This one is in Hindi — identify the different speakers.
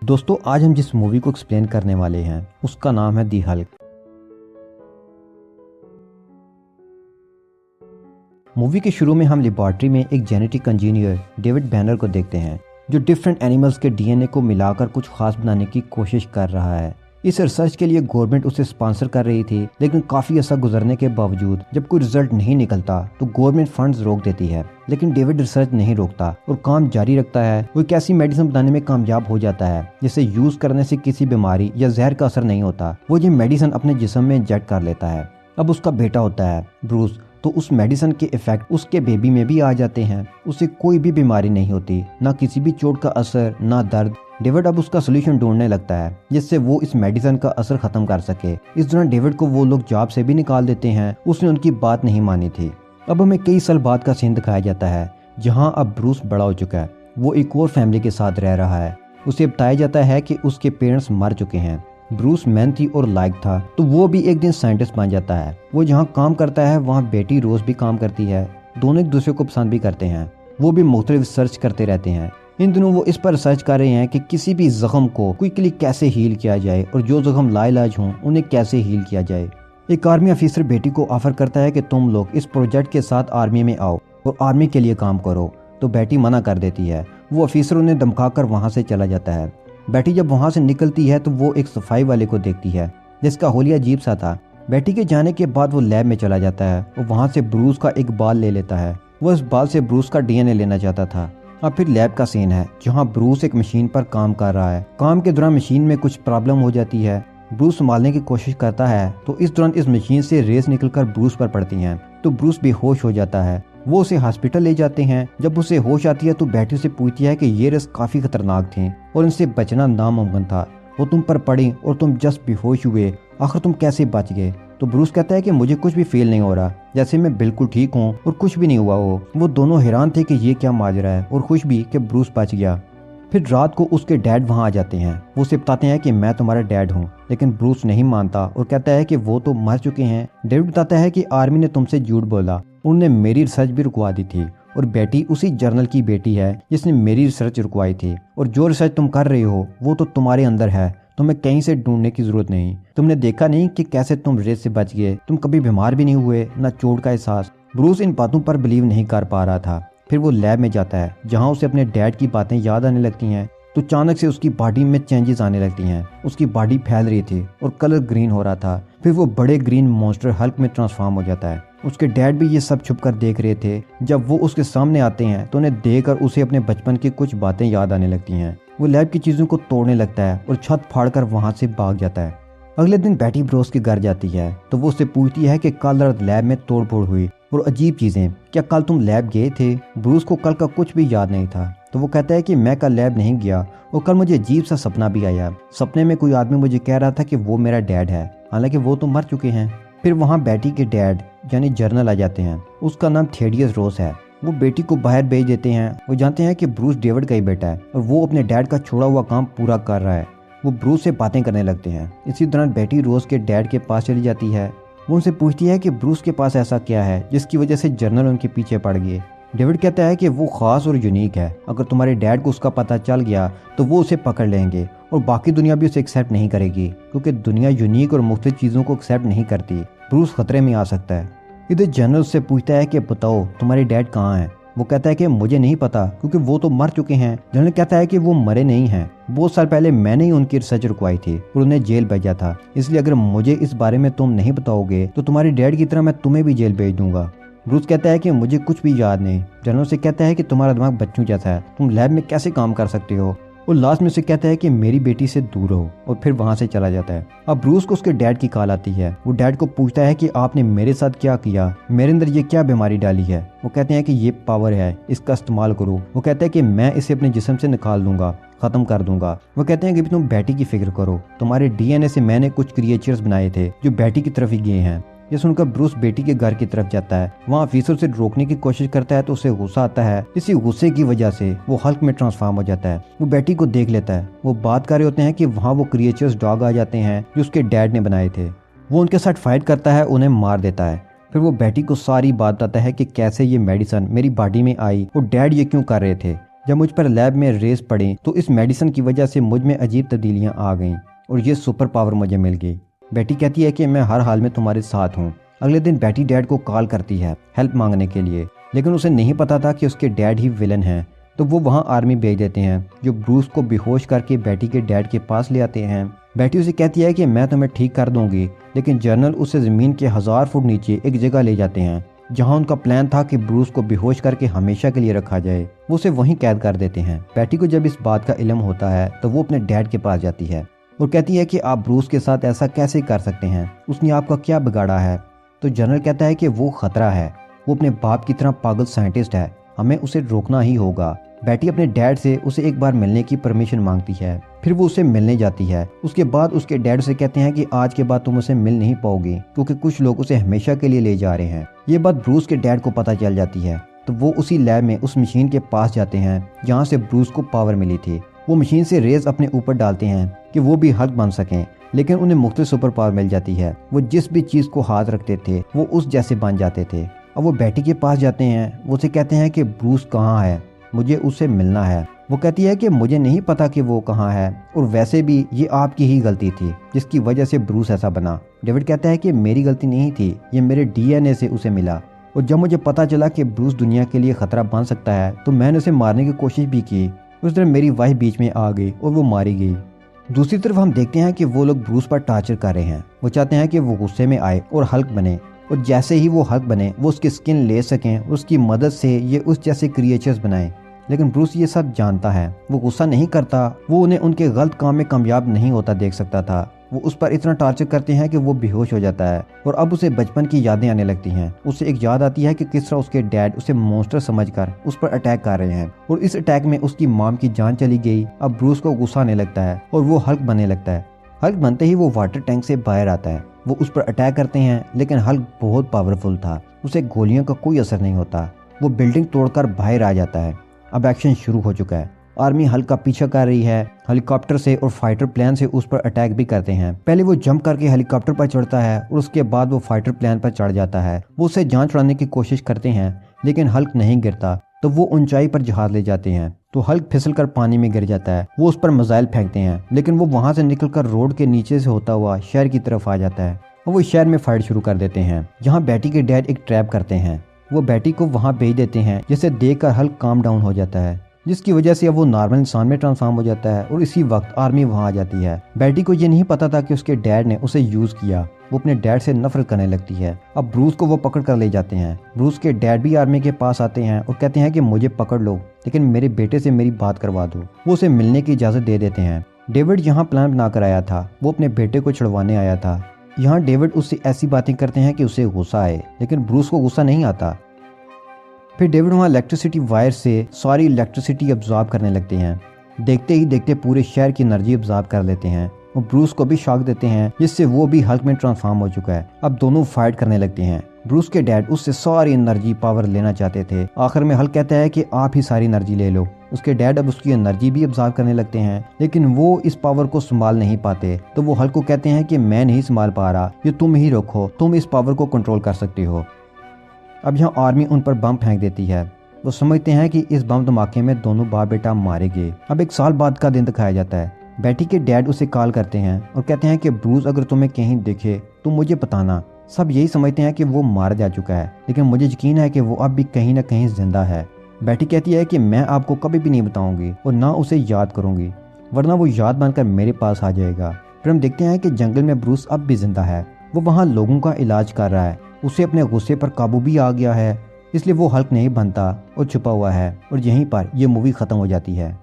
Speaker 1: दोस्तों आज हम जिस मूवी को एक्सप्लेन करने वाले हैं उसका नाम है दी हल्क। मूवी के शुरू में हम लेबॉर्ट्री में एक जेनेटिक इंजीनियर डेविड बैनर को देखते हैं जो डिफरेंट एनिमल्स के डीएनए को मिलाकर कुछ खास बनाने की कोशिश कर रहा है। इस रिसर्च के लिए गवर्नमेंट उसे स्पॉन्सर कर रही थी, लेकिन काफी अर्सा गुजरने के बावजूद जब कोई रिजल्ट नहीं निकलता तो गवर्नमेंट फंड्स रोक देती है। लेकिन डेविड रिसर्च नहीं रोकता और काम जारी रखता है। वो एक ऐसी मेडिसिन बनाने में कामयाब हो जाता है जिसे यूज करने से किसी बीमारी या जहर का असर नहीं होता। वो ये मेडिसिन अपने जिस्म में इंजेक्ट कर लेता है। अब उसका बेटा होता है ब्रूस, तो उस मेडिसिन के इफेक्ट उसके बेबी में भी आ जाते हैं। उसे कोई भी बीमारी नहीं होती, ना किसी भी चोट का असर, ना दर्द। डेविड अब उसका सोल्यूशन ढूंढने लगता है जिससे वो इस मेडिसिन का असर खत्म कर सके। इस दौरान डेविड को वो लोग जॉब से भी निकाल देते हैं। उसने उनकी बात नहीं मानी थी। अब हमें कई साल बाद का सीन दिखाया जाता है जहाँ अब ब्रूस बड़ा हो चुका है। वो एक और फैमिली के साथ रह रहा है। उसे बताया जाता है कि उसके पेरेंट्स मर चुके हैं। ब्रूस मेहनती और लायक था, तो वो भी एक दिन साइंटिस्ट बन जाता है। वो जहाँ काम करता है वहाँ बेटी रोज भी काम करती है। दोनों एक दूसरे को पसंद भी करते हैं। वो भी मुख्तलिफ रिसर्च करते रहते हैं। इन दिनों वो इस पर रिसर्च कर रहे हैं कि किसी भी जख्म को क्विकली कैसे हील किया जाए और जो जख्म लाइलाज हों उन्हें कैसे हील किया जाए। एक आर्मी ऑफिसर बेटी को ऑफर करता है कि तुम लोग इस प्रोजेक्ट के साथ आर्मी में आओ और आर्मी के लिए काम करो, तो बेटी मना कर देती है। वो ऑफिसर उन्हें धमकाकर वहाँ से चला जाता है। बेटी जब वहाँ से निकलती है तो वो एक सफाई वाले को देखती है जिसका होलिया अजीब सा था। बेटी के जाने के बाद वो लैब में चला जाता है और वहाँ से ब्रूस का एक बाल ले लेता है। वो इस बाल से ब्रूस का डीएनए लेना चाहता था। अब फिर लैब का सीन है जहाँ ब्रूस एक मशीन पर काम कर रहा है। काम के दौरान मशीन में कुछ प्रॉब्लम हो जाती है। ब्रूस संभालने की कोशिश करता है तो इस दौरान इस मशीन से रेस निकलकर ब्रूस पर पड़ती हैं, तो ब्रूस बेहोश हो जाता है। वो उसे हॉस्पिटल ले जाते हैं। जब उसे होश आती है तो बेटी से पूछती है कि ये रेस काफी खतरनाक थी और इनसे बचना नामुमकिन था। वो तुम पर पड़ी और तुम जस्ट बेहोश हुए, आखिर तुम कैसे बच गए? तो ब्रूस कहता है कि मुझे कुछ भी फील नहीं हो रहा, जैसे मैं बिल्कुल ठीक हूँ और कुछ भी नहीं हुआ हो। वो दोनों हैरान थे कि ये क्या माजरा है और खुश भी कि ब्रूस बच गया। फिर रात को उसके डैड वहाँ आ जाते हैं। वो उसे बताते हैं कि मैं तुम्हारा डैड हूँ, लेकिन ब्रूस नहीं मानता और कहता है कि वो तो मर चुके हैं। डेविड बताता है कि आर्मी ने तुमसे झूठ बोला, उन्होंने मेरी रिसर्च भी रुकवा दी थी और बेटी उसी जर्नल की बेटी है जिसने मेरी रिसर्च रुकवाई थी। और जो रिसर्च तुम कर रहे हो वो तो तुम्हारे अंदर है, तुम्हें कहीं से ढूंढने की जरूरत नहीं। तुमने देखा नहीं कि कैसे तुम रेस से बच गए? तुम कभी बीमार भी नहीं हुए, ना चोट का एहसास। ब्रूस इन बातों पर बिलीव नहीं कर पा रहा था। फिर वो लैब में जाता है जहाँ उसे अपने डैड की बातें याद आने लगती हैं, तो अचानक से उसकी बॉडी में चेंजेस आने लगती हैं। उसकी बॉडी फैल रही थी और कलर ग्रीन हो रहा था। फिर वो बड़े ग्रीन मॉन्स्टर हल्क में ट्रांसफॉर्म हो जाता है। उसके डैड भी ये सब छुप कर देख रहे थे। जब वो उसके सामने आते हैं तो उन्हें देखकर उसे अपने बचपन की कुछ बातें याद आने लगती हैं। वो लैब की चीजों को तोड़ने लगता है और छत फाड़कर वहां से भाग जाता है। अगले दिन बेटी ब्रोस के घर जाती है तो वो उससे पूछती है कि कल रात लैब में तोड़फोड़ हुई और अजीब चीजें, क्या कल तुम लैब गए थे? ब्रूस को कल का कुछ भी याद नहीं था, तो वो कहता है कि मैं कल लैब नहीं गया और कल मुझे अजीब सा सपना भी आया। सपने में कोई आदमी मुझे कह रहा था कि वो मेरा डैड है, हालांकि वो तो मर चुके हैं। फिर वहाँ बेटी के डैड यानी जर्नल आ जाते हैं। उसका नाम थेडियस रोस है। वो बेटी को बाहर भेज देते हैं। वो जानते हैं कि ब्रूस डेविड का ही बेटा है और वो अपने डैड का छोड़ा हुआ काम पूरा कर रहा है। वो ब्रूस से बातें करने लगते हैं। इसी दौरान बेटी रोज के डैड के पास चली जाती है। वो उनसे पूछती है कि ब्रूस के पास ऐसा क्या है जिसकी वजह से जर्नल उनके पीछे पड़ गए। डेविड कहता है कि वो खास और यूनिक है। अगर तुम्हारे डैड को उसका पता चल गया तो वो उसे पकड़ लेंगे और बाकी दुनिया भी उसे एक्सेप्ट नहीं करेगी, क्योंकि दुनिया यूनिक और मुख्तलिफ चीज़ों को एक्सेप्ट नहीं करती। ब्रूस खतरे में आ सकता है। इधर जनरल से पूछता है कि बताओ तुम्हारे डैड कहाँ हैं? वो कहता है कि मुझे नहीं पता क्योंकि वो तो मर चुके हैं। जनरल कहता है कि वो मरे नहीं हैं, बहुत साल पहले मैंने ही उनकी रिसर्च रुकवाई थी और उन्हें जेल भेजा था, इसलिए अगर मुझे इस बारे में तुम नहीं बताओगे तो तुम्हारे डैड की तरह मैं तुम्हें भी जेल भेज दूंगा। ब्रूस कहता है कि मुझे कुछ भी याद नहीं। जनरल से कहता है कि तुम्हारा दिमाग बच्चों जैसा है, तुम लैब में कैसे काम कर सकते हो? और लास्ट में से कहता है कि मेरी बेटी से दूर हो और फिर वहां से चला जाता है। अब ब्रूस को उसके डैड की कॉल आती है। वो डैड को पूछता है कि आपने मेरे साथ क्या किया, मेरे अंदर ये क्या बीमारी डाली है? वो कहते हैं कि ये पावर है, इसका इस्तेमाल करो। वो कहता है कि मैं इसे अपने जिस्म से निकाल दूंगा, खत्म कर दूंगा। वो कहते हैं कि तुम बेटी की फिक्र करो, तुम्हारे डीएनए से मैंने कुछ क्रिएचर्स बनाए थे जो बेटी की तरफ ही गए हैं। ये सुनकर ब्रूस बेटी के घर की तरफ जाता है। वहाँ ऑफिसर से रोकने की कोशिश करता है तो उसे गुस्सा आता है। इसी गुस्से की वजह से वो हल्क में ट्रांसफॉर्म हो जाता है। वो बेटी को देख लेता है। वो बात कर रहे होते हैं कि वहाँ वो क्रिएचर्स डॉग आ जाते हैं जो उसके डैड ने बनाए थे। वो उनके साथ फाइट करता है, उन्हें मार देता है। फिर वो बेटी को सारी बात बताता है कि कैसे ये मेडिसिन मेरी बॉडी में आई और डैड ये क्यों कर रहे थे। जब मुझ पर लैब में रेस पड़ी तो इस मेडिसिन की वजह से मुझ में अजीब तब्दीलियाँ आ गईं और ये सुपर पावर मुझे मिल गई। बेटी कहती है कि मैं हर हाल में तुम्हारे साथ हूँ। अगले दिन बेटी डैड को कॉल करती है हेल्प मांगने के लिए, लेकिन उसे नहीं पता था कि उसके डैड ही विलन हैं। तो वो वहाँ आर्मी भेज देते हैं जो ब्रूस को बेहोश करके बेटी के डैड के पास ले आते हैं। बेटी उसे कहती है कि मैं तुम्हें ठीक कर दूंगी, लेकिन जनरल उसे ज़मीन के 1000 फुट नीचे एक जगह ले जाते हैं जहां उनका प्लान था कि ब्रूस को बेहोश करके हमेशा के लिए रखा जाए। वो उसे वहीं कैद कर देते हैं। बेटी को जब इस बात का इल्म होता है तो वो अपने डैड के पास जाती है और कहती है कि आप ब्रूस के साथ ऐसा कैसे कर सकते हैं, उसने आपका क्या बिगाड़ा है। तो जनरल कहता है कि वो खतरा है, वो अपने बाप की तरह पागल साइंटिस्ट है, हमें उसे रोकना ही होगा। बेटी अपने डैड से उसे एक बार मिलने की परमिशन मांगती है, फिर वो उसे मिलने जाती है। उसके बाद उसके डैड से कहते हैं कि आज के बाद तुम उसे मिल नहीं पाओगी क्योंकि कुछ लोग उसे हमेशा के लिए ले जा रहे हैं। ये बात ब्रूस के डैड को पता चल जाती है, तो वो उसी लैब में उस मशीन के पास जाते हैं जहाँ से ब्रूस को पावर मिली थी। वो मशीन से रेज अपने ऊपर डालते हैं कि वो भी हल्क बन सकें, लेकिन उन्हें मुख्तलिफ सुपर पावर मिल जाती है। वो जिस भी चीज़ को हाथ रखते थे वो उस जैसे बन जाते थे। अब वो बेटी के पास जाते हैं, वो उसे कहते हैं कि ब्रूस कहाँ है, मुझे उससे मिलना है। वो कहती है कि मुझे नहीं पता कि वो कहाँ है, और वैसे भी ये आपकी ही गलती थी जिसकी वजह से ब्रूस ऐसा बना। डेविड कहता है कि मेरी गलती नहीं थी, ये मेरे डीएनए से उसे मिला, और जब मुझे पता चला कि ब्रूस दुनिया के लिए खतरा बन सकता है तो मैंने उसे मारने की कोशिश भी की। उस दिन मेरी वाइफ बीच में आ गई और वो मारी गई। दूसरी तरफ हम देखते हैं कि वो लोग ब्रूस पर टार्चर कर रहे हैं। वो चाहते हैं कि वो गुस्से में आए और हल्क बने, और जैसे ही वो हल्क बने वो उसकी स्किन ले सकें और उसकी मदद से ये उस जैसे क्रिएचर्स बनाएं। लेकिन ब्रूस ये सब जानता है, वो गुस्सा नहीं करता, वो उन्हें उनके गलत काम में कामयाब नहीं होता देख सकता था। वो उस पर इतना टार्चर करते हैं कि वो बेहोश हो जाता है, और अब उसे बचपन की यादें आने लगती हैं। उसे एक याद आती है कि किस तरह उसके डैड उसे मॉन्स्टर समझकर उस पर अटैक कर रहे हैं, और इस अटैक में उसकी मॉम की जान चली गई। अब ब्रूस को गुस्सा आने लगता है और वो हल्क बनने लगता है। हल्क बनते ही वो वाटर टैंक से बाहर आता है। वो उस पर अटैक करते हैं, लेकिन हल्क बहुत पावरफुल था, उसे गोलियों का कोई असर नहीं होता। वो बिल्डिंग तोड़कर बाहर आ जाता है। अब एक्शन शुरू हो चुका है। आर्मी हल्क का पीछा कर रही है, हेलीकॉप्टर से और फाइटर प्लेन से उस पर अटैक भी करते हैं। पहले वो जंप करके हेलीकॉप्टर पर चढ़ता है और उसके बाद वो फाइटर प्लेन पर चढ़ जाता है। वो उसे जान छुड़ाने की कोशिश करते हैं, लेकिन हल्क नहीं गिरता, तो वो ऊंचाई पर जहाज ले जाते हैं। तो हल्क फिसल कर पानी में गिर जाता है। वो उस पर मिसाइल फेंकते हैं, लेकिन वो वहां से निकलकर रोड के नीचे से होता हुआ शहर की तरफ आ जाता है, और वो शहर में फाइट शुरू कर देते हैं, जहाँ बेटी के डैड एक ट्रैप करते हैं। वो बेटी को वहां भेज देते हैं, जिसे देखकर हल्क काम डाउन हो जाता है, जिसकी वजह से अब वो नॉर्मल इंसान में ट्रांसफॉर्म हो जाता है। और इसी वक्त आर्मी वहां आ जाती है। बेटी को ये नहीं पता था कि उसके डैड ने उसे यूज किया। वो अपने डैड से नफरत करने लगती है। अब ब्रूस को वो पकड़ कर ले जाते हैं। ब्रूस के डैड भी आर्मी के पास आते हैं और कहते हैं कि मुझे पकड़ लो, लेकिन मेरे बेटे से मेरी बात करवा दो। वो उसे मिलने की इजाजत दे देते हैं। डेविड यहाँ प्लान बनाकर आया था, वो अपने बेटे को छुड़वाने आया था। यहाँ डेविड उससे ऐसी बातें करते हैं कि उसे गुस्सा आए, लेकिन ब्रूस को गुस्सा नहीं आता। फिर डेविड वहाँ इलेक्ट्रिसिटी वायर से सारी इलेक्ट्रिसिटी अब्जॉर्ब करने लगते हैं। देखते ही देखते पूरे शहर की एनर्जी अब्जॉर्ब कर लेते हैं और ब्रूस को भी शॉक देते हैं, जिससे वो भी हल्क में ट्रांसफॉर्म हो चुका है। अब दोनों फाइट करने लगते हैं। ब्रूस के डैड उससे सारी एनर्जी पावर लेना चाहते थे। आखिर में हल्क कहता है कि आप ही सारी एनर्जी ले लो। उसके डैड अब उसकी एनर्जी भी अब्जॉर्ब करने लगते हैं, लेकिन वो इस पावर को संभाल नहीं पाते। तो वो हल्क को कहते हैं कि मैं नहीं संभाल पा रहा, ये तुम ही रखो, तुम इस पावर को कंट्रोल कर सकते हो। अब यहाँ आर्मी उन पर बम फेंक देती है। वो समझते हैं कि इस बम धमाके में दोनों बाप बेटा मारे गए। अब 1 साल बाद का दिन दिखाया जाता है। बेटी के डैड उसे कॉल करते हैं और कहते हैं कि ब्रूस अगर तुम्हें कहीं दिखे तो मुझे बताना। सब यही समझते हैं कि वो मार जा चुका है, लेकिन मुझे यकीन है कि वो अब भी कहीं ना कहीं जिंदा है। बेटी कहती है कि मैं आपको कभी भी नहीं बताऊंगी और ना उसे याद करूंगी, वरना वो याद बनकर मेरे पास आ जाएगा। फिर हम देखते हैं कि जंगल में ब्रूस अब भी जिंदा है। वो वहाँ लोगों का इलाज कर रहा है। उसे अपने गुस्से पर काबू भी आ गया है, इसलिए वो हल्क नहीं बनता और छुपा हुआ है। और यहीं पर यह मूवी खत्म हो जाती है।